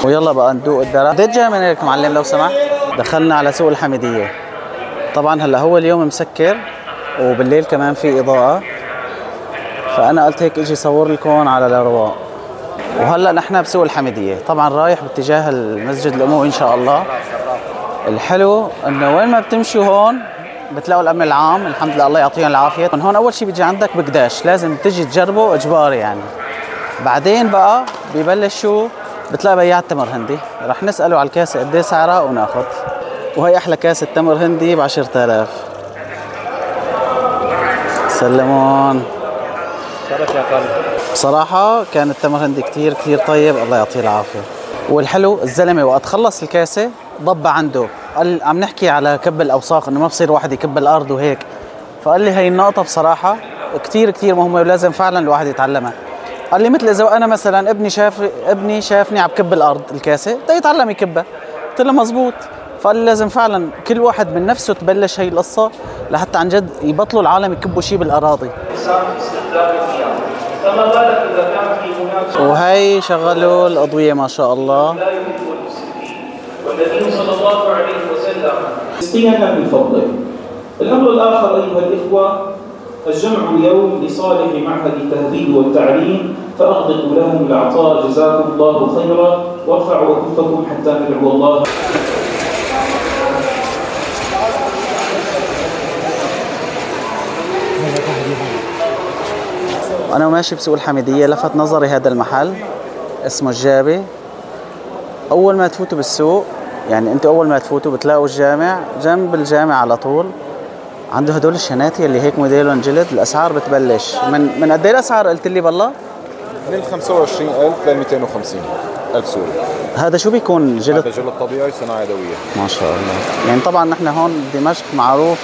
ويلا بقى ندوق الدرع. بديت جاي من هيك معلم لو سمحت. دخلنا على سوق الحميدية. طبعا هلا هو اليوم مسكر وبالليل كمان في إضاءة، فأنا قلت هيك اجي صور لكم على الرواق. وهلا نحن بسوق الحميدية، طبعا رايح باتجاه المسجد الأموي إن شاء الله. الحلو إنه وين ما بتمشوا هون بتلاقوا الأمن العام، الحمد لله الله يعطيهم العافية. من هون أول شيء بيجي عندك بقداش، لازم تجي تجربه إجباري يعني. بعدين بقى ببلش شو بتلاقي بياع تمر هندي، رح نسأله على الكاسة قد ايه سعرها وناخذ. وهي أحلى كاسة تمر هندي ب 10,000. سلمون. شرف يا قلبي. بصراحة كان التمر هندي كتير كتير طيب، الله يعطيه العافية. والحلو الزلمة وقت خلص الكاسة ضب عنده، قال عم نحكي على كب الأوساخ إنه ما بصير واحد يكب الأرض وهيك، فقال لي هي النقطة بصراحة كتير كتير مهمة ولازم فعلا الواحد يتعلمها. قال لي مثل إذا أنا مثلا ابني شافني عم كب الأرض الكاسة بده يتعلم يكبها. قلت له مزبوط. فقال لي لازم فعلا كل واحد من نفسه تبلش هي القصة لحتى عن جد يبطلوا العالم يكبوا شيء بالأراضي. فما بالك إذا كان في هناك. وهي شغلوا الأضوية ما شاء الله. والنبي صلى الله عليه وسلم اسقينا من فضلك. الأمر الآخر أيها الإخوة، الجمع اليوم لصالح معهد التهذيب والتعليم، فأغدقوا لهم العطاء جزاكم الله خيرا، وارفعوا أكفكم حتى ندعو الله. أنا وماشي بسوق الحميدية لفت نظري هذا المحل اسمه الجابي. أول ما تفوتوا بالسوق يعني أنتوا أول ما تفوتوا بتلاقوا الجامع، جنب الجامع على طول عنده هدول الشناتي اللي هيك موديلهم جلد. الأسعار بتبلش من قد إيه الأسعار قلت لي بالله؟ من 25,000 ل 250,000 سوري. هذا شو بيكون جلد؟ هذا جلد طبيعي صناعة يدوية. ما شاء الله. يعني طبعا نحن هون بدمشق معروف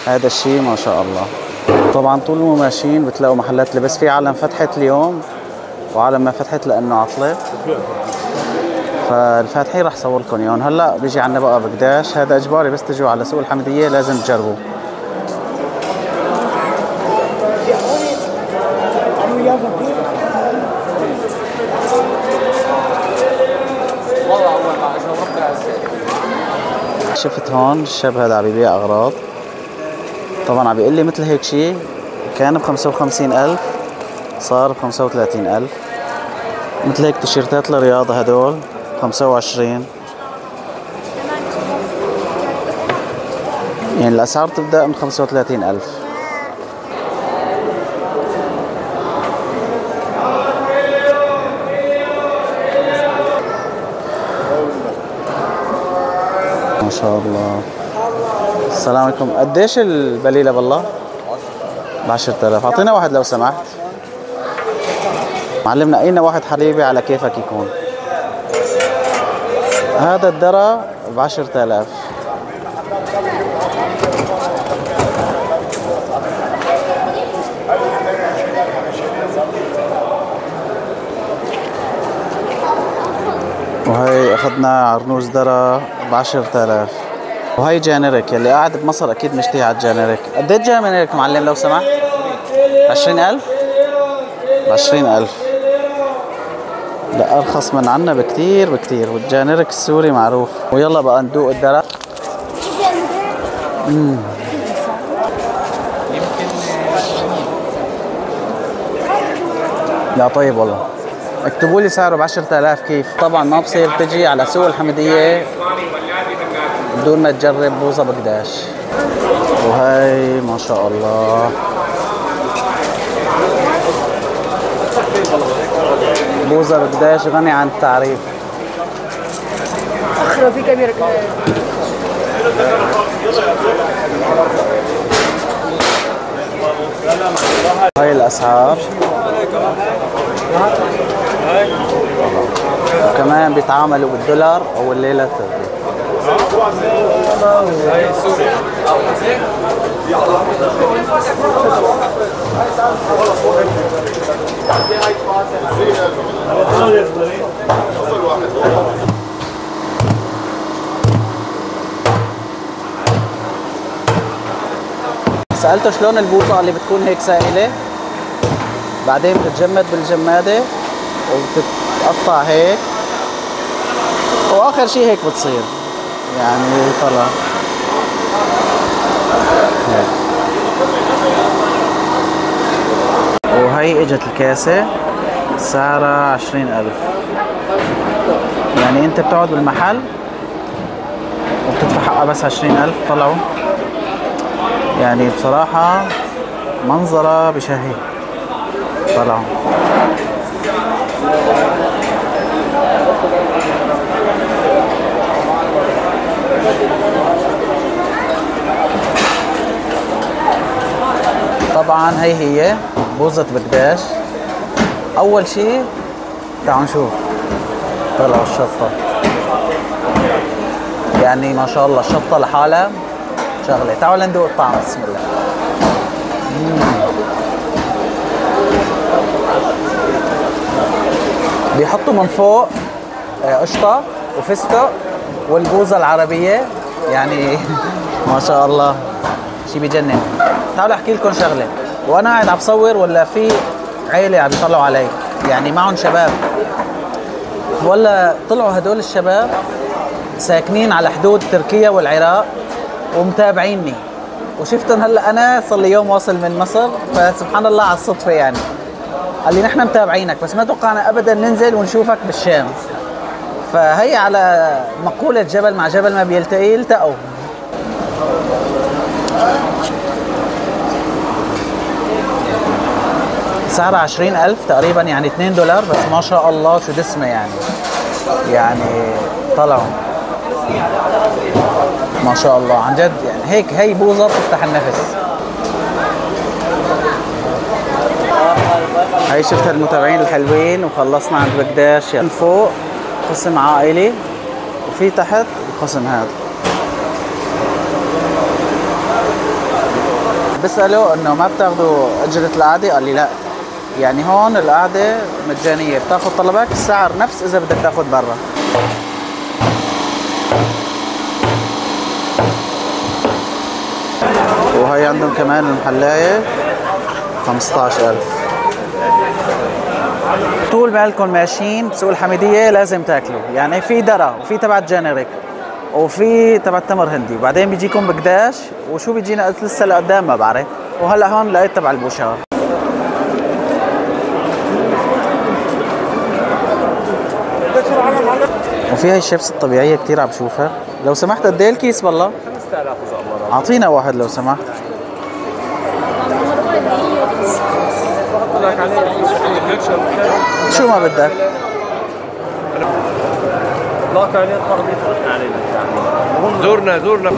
هذا الشيء ما شاء الله. طبعا طول ما ماشيين بتلاقوا محلات لبس، في عالم فتحت اليوم وعالم ما فتحت لانه عطلت، فالفاتحين رح صور لكم اياهم. هلا بيجي عنا بقى بقداش، هذا اجباري بس تجوا على سوق الحميدية لازم تجربوا. شفت هون الشاب هذا عم يبيع اغراض، طبعا عم بيقول لي مثل هيك شيء كان ب 55,000 صار ب 35,000. مثل هيك تيشيرتات الرياضة هدول 25. يعني الأسعار تبدأ من 35,000. ما شاء الله. السلام عليكم. قديش البليلة بالله؟ ب 10,000. أعطينا واحد لو سمحت. معلمنا أين واحد حليبي على كيفك يكون. هذا الدرع ب 10,000. وهي أخذنا عرنوس درع ب 10,000. وهي جانيريك، يلي قاعد بمصر أكيد مشتهي على الجانيريك. قديش جانيريك معلم لو سمحت؟ 20,000؟ ب 20,000. لا أرخص من عنا بكتير بكتير، والجانيريك السوري معروف. ويلا بقى ندوق الدرع. لا طيب والله. اكتبوا لي سعره ب 10,000 كيف؟ طبعا ما بصير تجي على سوق الحميدية بدون ما تجرب بوظة بقداش. وهي ما شاء الله بوظة بقداش غني عن التعريف. اخره في كاميرا كمان. هاي الأسعار. وكمان بيتعاملوا بالدولار أو الليلة التركي. هاي سوريا. سألته شلون البوطة اللي بتكون هيك سائلة بعدين بتتجمد بالجمادة وبتتقطع هيك. واخر شيء هيك بتصير يعني طلع هيك. وهي اجت الكاسة سعرها 20,000. يعني انت بتقعد بالمحل وبتدفع حقها بس 20,000. طلعوا يعني بصراحة منظرة بشهي. طلعوا طبعا هي بوزة بقداش. اول شيء تعالوا نشوف. طلعوا الشطة يعني ما شاء الله الشطة لحالها شغلة. تعالوا ندوق الطعم. بسم الله. بيحطوا من فوق قشطة وفستق والبوزة العربية يعني ما شاء الله شي بجنن. تعالوا احكي لكم شغلة. وانا قاعد عم بصور ولا في عيلة عم يطلعوا علي يعني معهم شباب، ولا طلعوا هدول الشباب ساكنين على حدود تركيا والعراق ومتابعيني، وشفتهم هلا انا صار لي يوم واصل من مصر، فسبحان الله على الصدفة يعني. قال لي نحن متابعينك بس ما توقعنا ابدا ننزل ونشوفك بالشام. فهي على مقولة جبل مع جبل ما بيلتقي التقوا. سعرها 20,000 تقريبا يعني $2، بس ما شاء الله شو دسمة يعني طلعوا ما شاء الله عن جد يعني. هيك هي بوظة بتفتح النفس. هي شفت المتابعين الحلوين وخلصنا عند بقداش. من فوق قسم عائلي وفي تحت القسم هذا. بسأله انه ما بتاخذوا اجرة القعدة؟ قال لي لا، يعني هون القعدة مجانية، بتاخذ طلبك السعر نفس اذا بدك تاخذ برا. وهي عندهم كمان المحلاية 15,000. طول ما لكم ماشيين بسوق الحميدية لازم تاكلوا، يعني في درة وفي تبع الجينيريك وفي تبع التمر هندي، وبعدين بيجيكم بقداش وشو بيجينا قلت لسه لقدام ما بعرف. وهلا هون لقيت تبع البوشار. وفي هاي الشيبس الطبيعية كثير عم بشوفها. لو سمحت قد ايه الكيس والله؟ 5000 اذا الله. اعطينا واحد لو سمحت. شو ما بدك؟ لا كان يطلع بيفرق علينا يعني. زورنا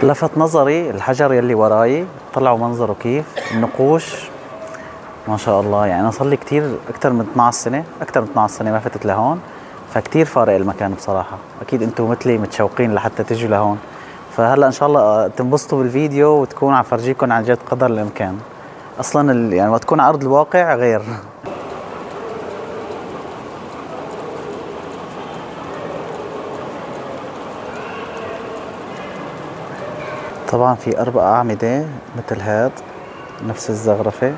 لفت نظري الحجر يلي وراي. طلعوا منظره كيف النقوش ما شاء الله. يعني انا صار لي كثير اكثر من 12 سنه ما فتت لهون، فكتير فارق المكان بصراحة. أكيد أنتم مثلي متشوقين لحتى تجوا لهون، فهلا إن شاء الله تنبسطوا بالفيديو وتكون عم فرجيكم عن جد قدر الإمكان. أصلا يعني وقت تكون على أرض الواقع غير. طبعا في 4 أعمدة مثل هاد نفس الزغرفة.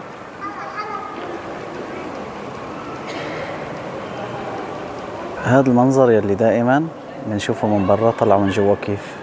هذا المنظر يلي دائما بنشوفه من برا طلعوا من جوا كيف.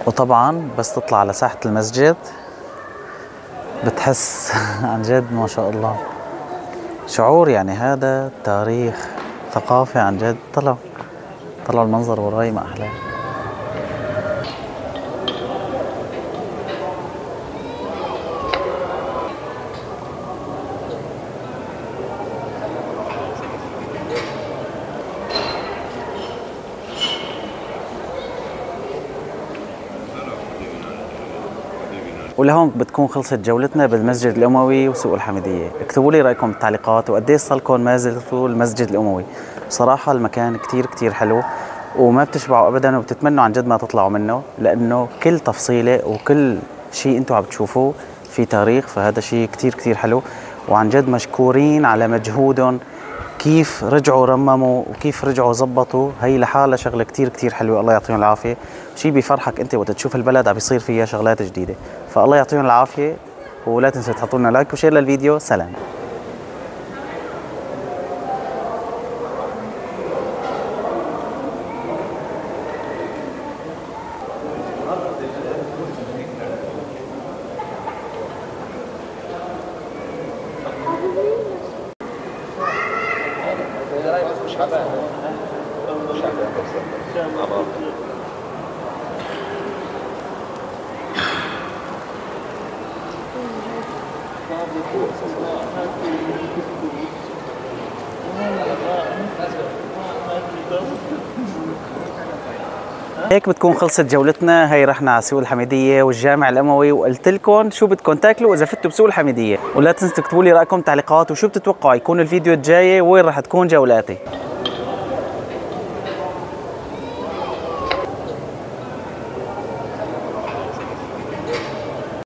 وطبعا بس تطلع على ساحة المسجد بتحس عن جد ما شاء الله شعور، يعني هذا تاريخ ثقافة عن جد. طلعوا المنظر وراي ما أحلاه. ولهون بتكون خلصت جولتنا بالمسجد الأموي وسوق الحميدية. اكتبوا لي رأيكم بالتعليقات وقديش صار لكم ما زلتوا المسجد الأموي. بصراحة المكان كتير حلو وما بتشبعوا أبدا، وبتتمنوا عن جد ما تطلعوا منه، لأنه كل تفصيلة وكل شيء أنتم عم بتشوفوه في تاريخ. فهذا شيء كتير حلو، وعن جد مشكورين على مجهودهم، كيف رجعوا رمموا وكيف رجعوا زبطوا. هي لحالها شغله كتير حلوه، الله يعطيهم العافيه. شيء بيفرحك انت وقت تشوف البلد عم بيصير فيها شغلات جديده، فالله يعطيهم العافيه. ولا تنسوا تحطوا لنا لايك وشير للفيديو. سلام. هيك بتكون خلصت جولتنا. هي رحنا على سوق الحميدية والجامع الأموي، وقلت لكم شو بدكم تاكلوا إذا فتوا بسوق الحميدية. ولا تنسوا تكتبوا لي رأيكم تعليقات، وشو بتتوقعوا يكون الفيديو الجاي وين رح تكون جولاتي.